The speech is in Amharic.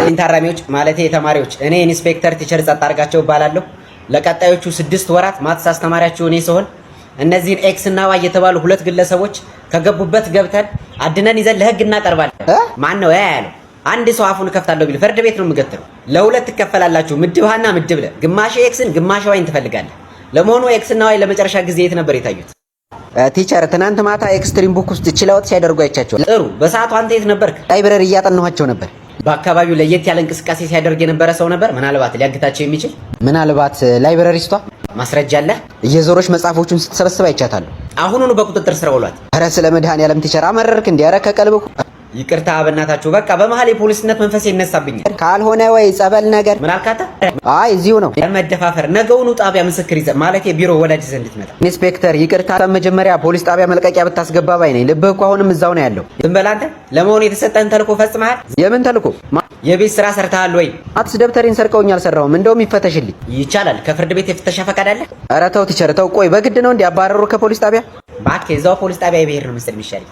ይስጥልኝ ታራሚዎች ማለት የተማሪዎች፣ እኔ ኢንስፔክተር ቲቸር ጸጥ አድርጋቸው እባላለሁ። ለቀጣዮቹ 6 ወራት ማትስ አስተማሪያችሁ እኔ ስሆን እነዚህን ኤክስ እና ዋይ የተባሉ ሁለት ግለሰቦች ከገቡበት ገብተን አድነን ይዘን ለህግ እናቀርባለን። ማን ነው ያለው? አንድ ሰው አፉን ከፍታለሁ ቢል ፍርድ ቤት ነው የምገትረው። ለሁለት ትከፈላላችሁ፣ ምድብ ሀና ምድብ ለ። ግማሽ ኤክስን ግማሽ ዋይን ትፈልጋለህ። ለመሆኑ ኤክስ እና ዋይ ለመጨረሻ ጊዜ የት ነበር የታዩት? ቲቸር ትናንት ማታ ኤክስትሪም ቡክ ውስጥ ችላውት ሲያደርጉ አይቻቸው። ጥሩ። በሰዓቱ አንተ የት ነበርክ? ላይብረሪ እያጠናኋቸው ነበር። በአካባቢው ለየት ያለ እንቅስቃሴ ሲያደርግ የነበረ ሰው ነበር? ምናልባት ሊያግታቸው የሚችል ምናልባት ላይብረሪስቷ ማስረጃ አለ? እየዞሮች መጽሐፎቹን ስትሰበስብ አይቻታለሁ። አሁኑኑ በቁጥጥር ስር ውሏት። ኧረ ስለ መድኃኒዓለም ቲቸር አመረርክ እንዴ? ኧረ ከቀልብኩ ይቅርታ በእናታችሁ። በቃ በመሀል የፖሊስነት መንፈስ ይነሳብኛል። ካልሆነ ወይ ጸበል ነገር ምን አልካታ? አይ እዚሁ ነው ለመደፋፈር። ነገውኑ ጣቢያ ምስክር ይዘህ ማለት የቢሮ ወላጅ ይዘህ እንድትመጣ። ኢንስፔክተር ይቅርታ፣ መጀመሪያ ፖሊስ ጣቢያ መልቀቂያ ብታስገባ ባይ ነኝ። ልብህ እኮ አሁንም እዛው ነው ያለው። ዝም በል አንተ። ለመሆኑ የተሰጠህን ተልኮ ፈጽመሃል? የምን ተልኮ? የቤት ስራ ሰርተሃል ወይ? አትስ ደብተሬን ሰርቀውኝ አልሰራሁም። እንደውም ይፈተሽልኝ። ይቻላል። ከፍርድ ቤት የፍተሻ ፈቃድ አለ? ኧረ ተው ቲቸር ተው። ቆይ በግድ ነው እንዲያባረሩ ከፖሊስ ጣቢያ? እባክህ እዛው ፖሊስ ጣቢያ የብሄር ነው መሰል የሚሻለኝ።